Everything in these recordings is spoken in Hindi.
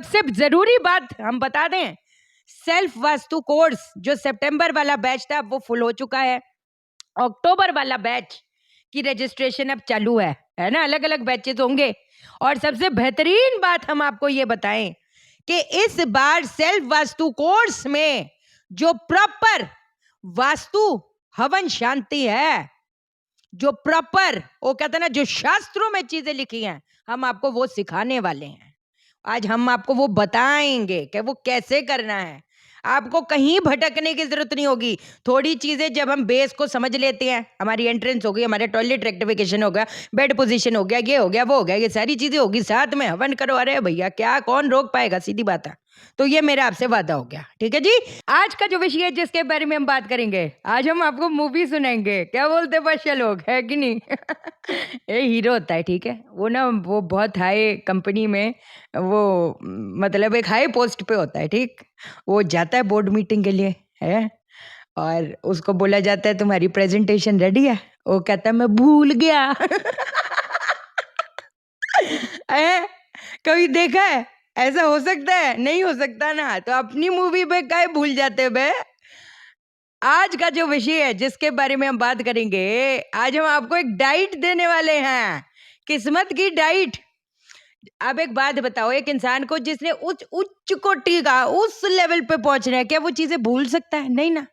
सबसे जरूरी बात हम बता दें, सेल्फ वास्तु कोर्स जो सितंबर वाला बैच था वो फुल हो चुका है। अक्टूबर वाला बैच की रजिस्ट्रेशन अब चालू है ना, अलग अलग बैचेस होंगे। और सबसे बेहतरीन बात हम आपको ये बताएं कि इस बार सेल्फ वास्तु कोर्स में जो प्रॉपर वास्तु हवन शांति है, जो प्रॉपर वो कहते हैं ना, जो शास्त्रों में चीजें लिखी हैं, हम आपको वो सिखाने वाले हैं। आज हम आपको वो बताएंगे कि वो कैसे करना है। आपको कहीं भटकने की जरूरत नहीं होगी। थोड़ी चीजें जब हम बेस को समझ लेते हैं, हमारी एंट्रेंस हो गई, हमारे टॉयलेट रेक्टिफिकेशन हो गया, बेड पोजीशन हो गया, ये हो गया, वो हो गया, ये सारी चीजें होगी, साथ में हवन करो, अरे भैया क्या कौन रोक पाएगा, सीधी बात है। तो ये मेरा आपसे वादा हो गया, ठीक है जी। आज का जो विषय है जिसके बारे में हम बात करेंगे, आज हम आपको मूवी सुनाएंगे। क्या बोलते बच्चे लोग, है कि नहीं? ये हीरो होता है, ठीक है, वो ना वो बहुत हाई कंपनी में, वो मतलब एक हाई पोस्ट पे होता है, ठीक। वो जाता है बोर्ड मीटिंग के लिए, है, और उसको बोला जाता है तुम्हारी प्रेजेंटेशन रेडी है। वो कहता है मैं भूल गया। है, कभी देखा है? ऐसा हो सकता है? नहीं हो सकता ना। तो अपनी मूवी पे काहे भूल जाते बे। आज का जो विषय है जिसके बारे में हम बात करेंगे, आज हम आपको एक डाइट देने वाले हैं, किस्मत की डाइट। अब एक बात बताओ, एक इंसान को जिसने उच्च उच्च कोटि का उस लेवल पे पहुंचना है, क्या वो चीजें भूल सकता है? नहीं ना।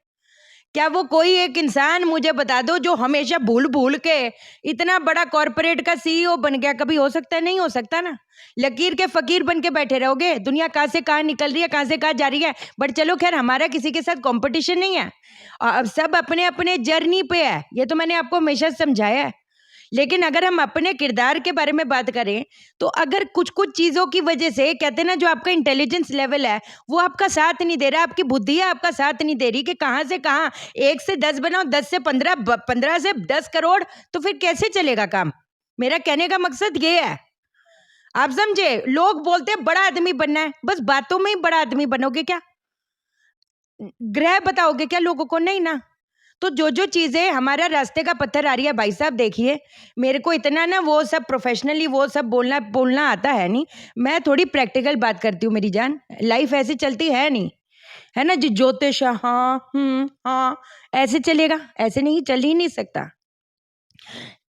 क्या वो कोई एक इंसान मुझे बता दो जो हमेशा भूल भूल के इतना बड़ा कॉर्पोरेट का सीईओ बन गया, कभी हो सकता है? नहीं हो सकता ना। लकीर के फकीर बन के बैठे रहोगे। दुनिया कहाँ से कहाँ निकल रही है, कहाँ से कहाँ जा रही है। बट चलो खैर, हमारा किसी के साथ कंपटीशन नहीं है, अब सब अपने अपने जर्नी पे है, ये तो मैंने आपको हमेशा समझाया है। लेकिन अगर हम अपने किरदार के बारे में बात करें, तो अगर कुछ कुछ चीजों की वजह से, कहते हैं ना, जो आपका इंटेलिजेंस लेवल है वो आपका साथ नहीं दे रहा, आपकी बुद्धि है आपका साथ नहीं दे रही कि कहाँ से कहाँ 1 से 10 बनाओ, 10 से 15, 15 से 10 करोड़, तो फिर कैसे चलेगा काम। मेरा कहने का मकसद ये है, आप समझे। लोग बोलते हैं बड़ा आदमी बनना है, बस बातों में ही बड़ा आदमी बनोगे क्या? ग्रह बताओगे क्या लोगों को? नहीं ना। तो जो जो चीजें हमारा रास्ते का पत्थर आ रही है, भाई साहब देखिए, मेरे को इतना ना वो सब प्रोफेशनली वो सब बोलना बोलना आता है नहीं। मैं थोड़ी प्रैक्टिकल बात करती हूँ मेरी जान। लाइफ ऐसी चलती है नहीं, है ना जी। ज्योतिष हाँ हाँ, ऐसे चलेगा? ऐसे नहीं, चल ही नहीं सकता।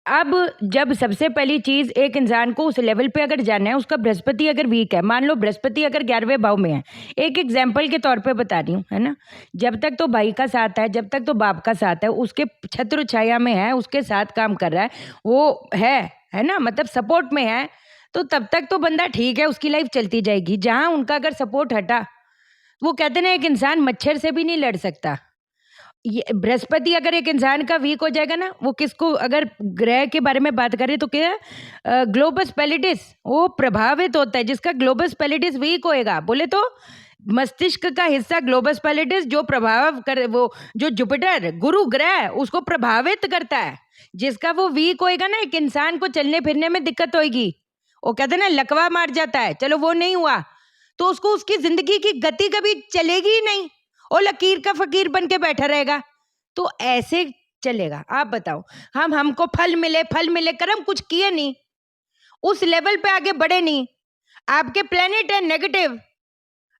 अब जब सबसे पहली चीज, एक इंसान को उस लेवल पे अगर जाना है, उसका बृहस्पति अगर वीक है, मान लो बृहस्पति अगर 11वें भाव में है, एक एग्जाम्पल के तौर पे बता रही हूँ, है ना। जब तक तो भाई का साथ है, जब तक तो बाप का साथ है, उसके छत्र छाया में है, उसके साथ काम कर रहा है, वो है ना, मतलब सपोर्ट में है, तो तब तक तो बंदा ठीक है, उसकी लाइफ चलती जाएगी। जहां उनका अगर सपोर्ट हटा, वो कहते ना, एक इंसान मच्छर से भी नहीं लड़ सकता। ये बृहस्पति अगर एक इंसान का वीक हो जाएगा ना, वो किसको, अगर ग्रह के बारे में बात करें तो क्या, ग्लोबस पैलिडिस वो प्रभावित होता है। जिसका ग्लोबस पैलिडिस वीक होएगा, बोले तो मस्तिष्क का हिस्सा ग्लोबस पैलिडिस जो प्रभाव कर, वो जो जुपिटर गुरु ग्रह उसको प्रभावित करता है, जिसका वो वीक होएगा ना, एक इंसान को चलने फिरने में दिक्कत होएगी। वो कहते हैं ना, लकवा मार जाता है। चलो वो नहीं हुआ तो उसको उसकी जिंदगी की गति कभी चलेगी ही नहीं, और लकीर का फकीर बन के बैठा रहेगा। तो ऐसे चलेगा? आप बताओ। हमको फल मिले, फल मिले कर हम कुछ किए नहीं, उस लेवल पे आगे बढ़े नहीं। आपके प्लेनेट है नेगेटिव।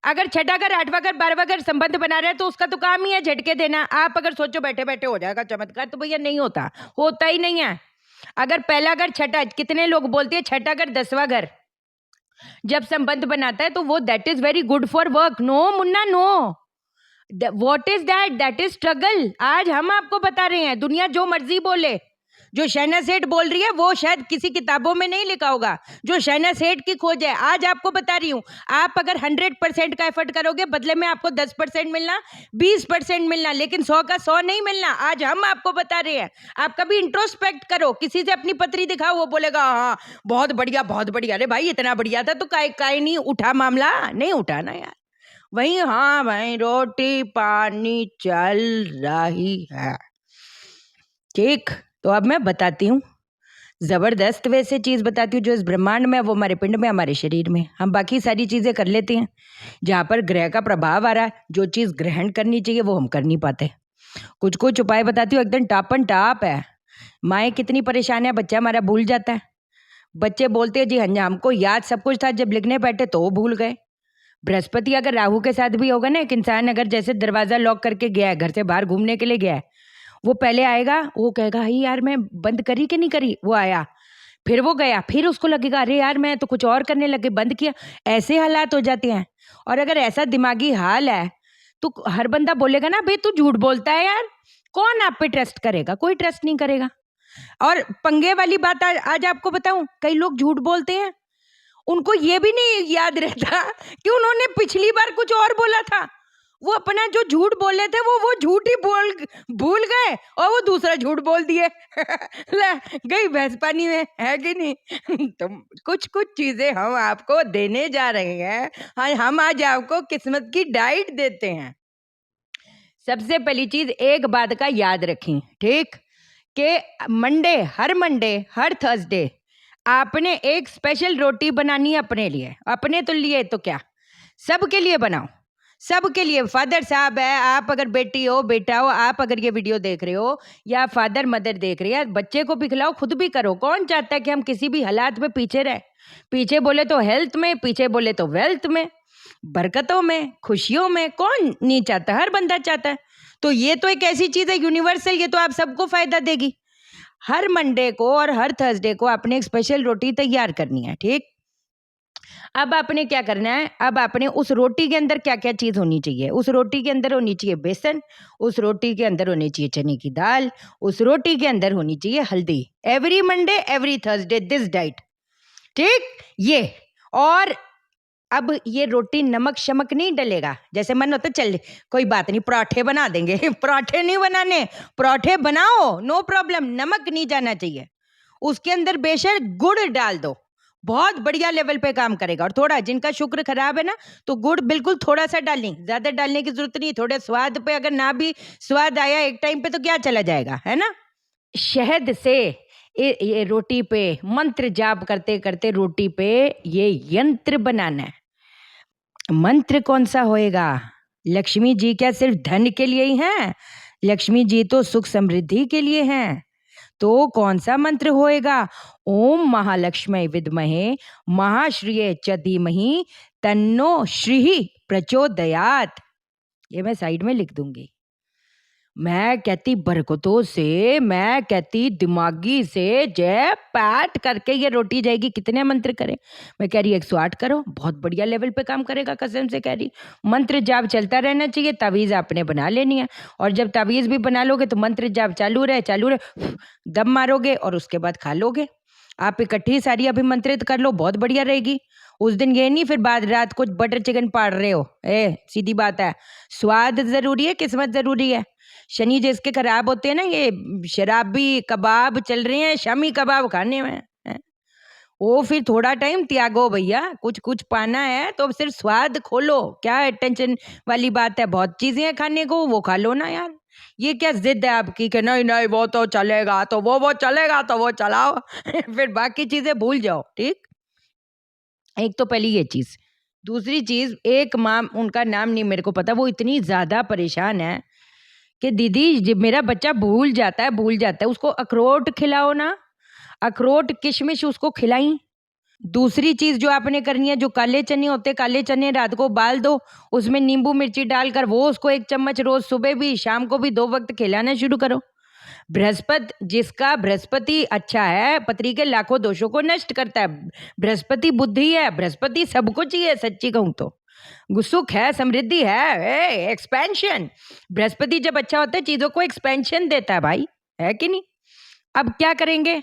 अगर 6वां घर, 8वां घर, 12वां घर संबंध बना रहे हैं तो उसका तो काम ही है झटके देना। आप अगर सोचो बैठे बैठे हो जाएगा चमत्कार, तो भैया नहीं होता, होता ही नहीं है। अगर पहला घर, छठा, कितने लोग बोलते हैं 6वां घर 10वां घर जब संबंध बनाता है तो वो that is very good for work. No Munna, no. What is that? That is struggle. आज हम आपको बता रहे हैं, दुनिया जो मर्जी बोले, जो शहना सेठ बोल रही है वो शायद किसी किताबों में नहीं लिखा होगा, जो शहना सेठ की खोज है। आज आपको बता रही हूं, आप अगर 100% का एफर्ट करोगे, बदले में आपको 10% मिलना, 20% मिलना, लेकिन 100 का 100 नहीं मिलना। आज हम आपको बता रहे हैं। आप कभी इंट्रोस्पेक्ट करो, किसी से अपनी पत्री दिखाओ, वो बोलेगा हाँ बहुत बढ़िया बहुत बढ़िया। अरे भाई इतना बढ़िया था तो काहे नहीं उठा मामला? नहीं उठा ना यार। वही हाँ भाई, रोटी पानी चल रही है, ठीक। तो अब मैं बताती हूँ, जबरदस्त वैसे चीज बताती हूँ जो इस ब्रह्मांड में है, वो हमारे पिंड में, हमारे शरीर में। हम बाकी सारी चीजें कर लेते हैं, जहाँ पर ग्रह का प्रभाव आ रहा है, जो चीज ग्रहण करनी चाहिए वो हम कर नहीं पाते। कुछ कुछ उपाय बताती हूँ, एकदम टापन टाप है। माएँ कितनी परेशान है, बच्चा हमारा भूल जाता है। बच्चे बोलते हैं जी हाँ, हमको याद सब कुछ था, जब लिखने बैठे तो वो भूल गए। बृहस्पति अगर राहु के साथ भी होगा ना, एक इंसान अगर जैसे दरवाजा लॉक करके गया है, घर से बाहर घूमने के लिए गया है, वो पहले आएगा, वो कहेगा अरे यार मैं बंद करी कि नहीं करी, वो आया, फिर वो गया, फिर उसको लगेगा अरे यार मैं तो कुछ और करने लगे, बंद किया। ऐसे हालात हो जाते हैं। और अगर ऐसा दिमागी हाल है तो हर बंदा बोलेगा ना भाई तू झूठ बोलता है यार, कौन आप पे ट्रस्ट करेगा? कोई ट्रस्ट नहीं करेगा। और पंगे वाली बात आज आपको बताऊं, कई लोग झूठ बोलते हैं, उनको ये भी नहीं याद रहता कि उन्होंने पिछली बार कुछ और बोला था। वो अपना जो झूठ बोले थे वो झूठ ही भूल गए और वो दूसरा झूठ बोल दिए। ले गई भैंस पानी में, है कि नहीं? तो कुछ कुछ चीजें हम आपको देने जा रहे हैं। हाँ, हम आज आपको किस्मत की डाइट देते हैं। सबसे पहली चीज एक बात का याद रखें, ठीक, कि हर मंडे हर थर्सडे आपने एक स्पेशल रोटी बनानी है अपने लिए, अपने तो लिए तो क्या, सबके लिए बनाओ, सबके लिए। फादर साहब है, आप अगर बेटी हो बेटा हो, आप अगर ये वीडियो देख रहे हो या फादर मदर देख रहे हैं, बच्चे को भी खिलाओ, खुद भी करो। कौन चाहता है कि हम किसी भी हालात में पीछे रहे? पीछे बोले तो हेल्थ में, पीछे बोले तो वेल्थ में, बरकतों में, खुशियों में, कौन नहीं चाहता? हर बंदा चाहता है। तो ये तो एक ऐसी चीज है यूनिवर्सल, ये तो आप सबको फायदा देगी। हर मंडे को और हर थर्सडे को आपने एक स्पेशल रोटी तैयार करनी है, ठीक। अब आपने क्या करना है, अब आपने उस रोटी के अंदर क्या क्या चीज होनी चाहिए? उस रोटी के अंदर होनी चाहिए बेसन, उस रोटी के अंदर होनी चाहिए चने की दाल, उस रोटी के अंदर होनी चाहिए हल्दी। Every Monday every Thursday this diet, ठीक। ये और अब ये रोटी नमक शमक नहीं डलेगा। जैसे मन होता चल कोई बात नहीं पराठे बना देंगे, पराठे नहीं बनाने, पराठे बनाओ नो प्रॉब्लम, नमक नहीं जाना चाहिए। उसके अंदर बेशक गुड़ डाल दो, बहुत बढ़िया लेवल पे काम करेगा। और थोड़ा जिनका शुक्र खराब है ना, तो गुड़ बिल्कुल थोड़ा सा डालनी, ज्यादा डालने की जरूरत नहीं। थोड़े स्वाद पे, अगर ना भी स्वाद आया एक टाइम पे तो क्या चला जाएगा, है ना। शहद से ये रोटी पे मंत्र जाप करते करते रोटी पे ये यंत्र बनाना है। मंत्र कौन सा होएगा? लक्ष्मी जी क्या सिर्फ धन के लिए ही हैं? लक्ष्मी जी तो सुख समृद्धि के लिए हैं। तो कौन सा मंत्र होएगा? ओम महालक्ष्मी विद्महे महाश्रिये च धीमहि तन्नो श्री प्रचोदयात। ये मैं साइड में लिख दूंगी। मैं कहती बरकतों से, मैं कहती दिमागी से जय पैट करके ये रोटी जाएगी। कितने मंत्र करें? मैं कह रही 108 करो, बहुत बढ़िया लेवल पे काम करेगा, कसम से कह रही। मंत्र जाप चलता रहना चाहिए। तावीज़ आपने बना लेनी है, और जब तावीज़ भी बना लोगे तो मंत्र जाप चालू रहे, दम मारोगे और उसके बाद खा लोगे। आप इकट्ठी सारी अभिमंत्रित कर लो, बहुत बढ़िया रहेगी। उस दिन ये नहीं फिर बाद रात को बटर चिकन पाड़ रहे हो। सीधी बात है, स्वाद जरूरी है, किस्मत जरूरी है। शनि जिसके खराब होते हैं ना, ये शराबी कबाब चल रहे हैं, शामी कबाब खाने में हैं। वो फिर थोड़ा टाइम त्यागो भैया, कुछ कुछ पाना है तो सिर्फ स्वाद खोलो। क्या टेंशन वाली बात है? बहुत चीजें हैं खाने को, वो खा लो ना यार। ये क्या जिद है आपकी कि नहीं नहीं वो तो चलेगा, तो वो चलेगा तो वो चलाओ। फिर बाकी चीजें भूल जाओ, ठीक। एक तो पहली ये चीज। दूसरी चीज, एक माँ, उनका नाम नहीं मेरे को पता, वो इतनी ज्यादा परेशान है कि दीदी जब मेरा बच्चा भूल जाता है, उसको अखरोट खिलाओ ना, अखरोट किशमिश उसको खिलाई। दूसरी चीज जो आपने करनी है, जो काले चने होते, काले चने रात को उबाल दो, उसमें नींबू मिर्ची डालकर वो उसको 1 चम्मच रोज सुबह भी शाम को भी 2 वक्त खिलाना शुरू करो। जिसका बृहस्पति अच्छा है, पत्री के लाखों दोषों को नष्ट करता है। बृहस्पति बुद्धि है, बृहस्पति सब कुछ ही है, सच्ची कहूं तो सुख है, समृद्धि है, एक्सपेंशन। बृहस्पति जब अच्छा होता है चीजों को एक्सपेंशन देता है भाई, है कि नहीं। अब क्या करेंगे,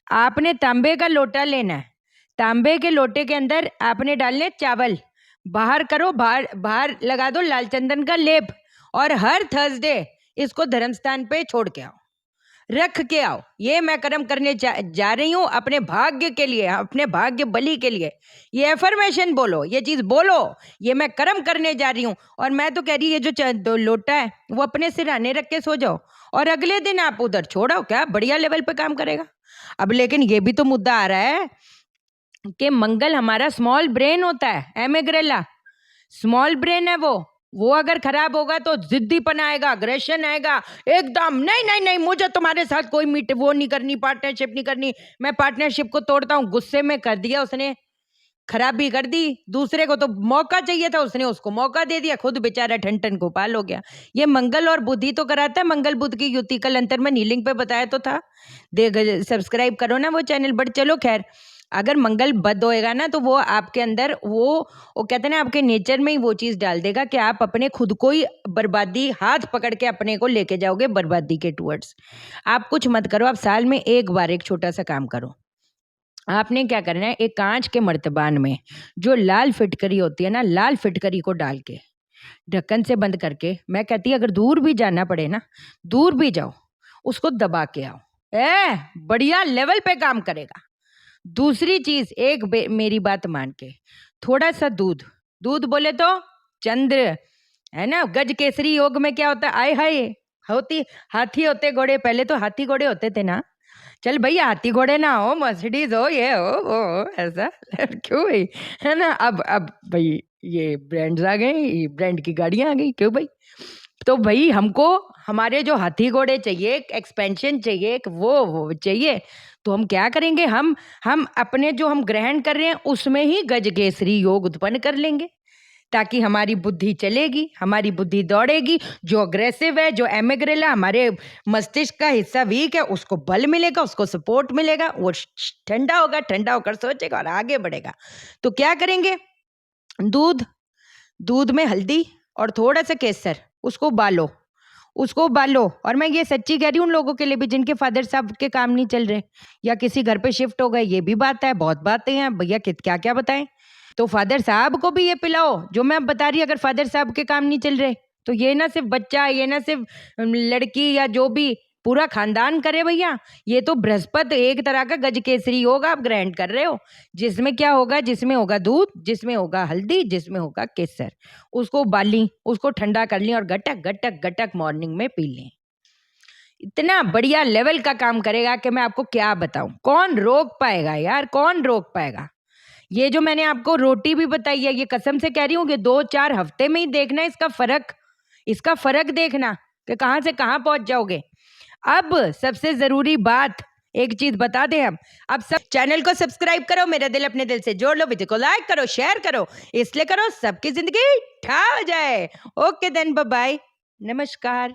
आपने तांबे का लोटा लेना है, तांबे के लोटे के अंदर आपने डालने चावल, बाहर करो, बाहर लगा दो लाल चंदन का लेप, और हर थर्सडे इसको धर्म स्थान पे छोड़ के आओ, रख के आओ। ये मैं कर्म करने जा रही हूँ अपने भाग्य के लिए, अपने भाग्य बलि के लिए। ये एफर्मेशन बोलो, ये चीज बोलो, ये मैं कर्म करने जा रही हूँ। और मैं तो कह रही है जो लोटा है वो अपने सिरहाने रख के सो जाओ, और अगले दिन आप उधर छोड़ो, क्या बढ़िया लेवल पे काम करेगा। अब लेकिन ये भी तो मुद्दा आ रहा है कि मंगल हमारा स्मॉल ब्रेन होता है, एमेग्रेला स्मॉल ब्रेन है। वो अगर खराब होगा तो जिद्दीपन आएगा, अग्रेशन आएगा, एकदम नहीं नहीं नहीं मुझे तुम्हारे साथ कोई वो नहीं करनी, पार्टनरशिप नहीं करनी, मैं पार्टनरशिप को तोड़ता हूँ। गुस्से में कर दिया उसने, खराबी कर दी। दूसरे को तो मौका चाहिए था, उसने उसको मौका दे दिया, खुद बेचारा ठन ठन गोपाल हो गया। ये मंगल और बुद्धि तो कराता है, मंगल बुध की युति। कल अंतर में नीलिंग पे बताया तो था, देख सब्सक्राइब करो ना वो चैनल। बट चलो खैर, अगर मंगल बद होएगा ना तो वो आपके अंदर वो कहते हैं ना, आपके नेचर में ही वो चीज डाल देगा कि आप अपने खुद को ही बर्बादी, हाथ पकड़ के अपने को लेके जाओगे बर्बादी के टूवर्ड्स। आप कुछ मत करो, आप साल में एक बार एक छोटा सा काम करो। आपने क्या करना है, एक कांच के मर्तबान में जो लाल फिटकरी होती है ना, लाल फिटकरी को डाल के ढक्कन से बंद करके, मैं कहती अगर दूर भी जाना पड़े ना, दूर भी जाओ, उसको दबा के आओ। बढ़िया लेवल पे काम करेगा। दूसरी चीज, मेरी बात मान के, थोड़ा सा दूध, दूध बोले तो चंद्र है ना। गज केसरी योग में क्या होता है, आय हाय होती, हाथी होते घोड़े, पहले तो हाथी घोड़े होते थे ना। चल भैया हाथी घोड़े ना हो, मर्सिडीज हो, ये हो वो ऐसा क्यों भाई, है ना। अब भाई ये ब्रांड्स आ गए, ये ब्रांड की गाड़ियां आ गई, क्यों भाई। तो भाई हमको हमारे जो हाथी घोड़े चाहिए, एक एक्सपेंशन चाहिए, एक वो चाहिए। तो हम क्या करेंगे, हम अपने जो हम ग्रहण कर रहे हैं उसमें ही गज केसरी योग उत्पन्न कर लेंगे, ताकि हमारी बुद्धि चलेगी, हमारी बुद्धि दौड़ेगी। जो अग्रेसिव है, जो एमिग्रेला, हमारे मस्तिष्क का हिस्सा वीक है, उसको बल मिलेगा, उसको सपोर्ट मिलेगा, वो ठंडा होगा, ठंडा होकर सोचेगा और आगे बढ़ेगा। तो क्या करेंगे, दूध, दूध में हल्दी और थोड़ा सा केसर, उसको उबालो, उसको उबालो। और मैं ये सच्ची कह रही हूँ उन लोगों के लिए भी जिनके फादर साहब के काम नहीं चल रहे या किसी घर पे शिफ्ट हो गए, ये भी बात है, बहुत बातें हैं भैया, क्या क्या बताएं। तो फादर साहब को भी ये पिलाओ जो मैं अब बता रही, अगर फादर साहब के काम नहीं चल रहे तो ये ना सिर्फ बच्चा, ये ना सिर्फ लड़की या जो भी, पूरा खानदान करे भैया। ये तो बृहस्पति एक तरह का गज केसरी योग आप ग्रहण कर रहे हो, जिसमें क्या होगा, जिसमें होगा दूध, जिसमें होगा हल्दी, जिसमें होगा केसर। उसको उबाल ली, उसको ठंडा कर ली और गटक गटक गटक मॉर्निंग में पी लें। इतना बढ़िया लेवल का काम करेगा कि मैं आपको क्या बताऊं। कौन रोक पाएगा यार, कौन रोक पाएगा। ये जो मैंने आपको रोटी भी बताई है, ये कसम से कह रही हूँ कि 2-4 हफ्ते में ही देखना इसका फर्क, इसका फर्क देखना कि कहां से कहां पहुंच जाओगे। अब सबसे जरूरी बात एक चीज बता दें हम, अब सब चैनल को सब्सक्राइब करो, मेरा दिल अपने दिल से जोड़ लो, वीडियो को लाइक करो, शेयर करो, इसलिए करो सबकी जिंदगी ठा हो जाए। ओके देन, बाय बाय, नमस्कार।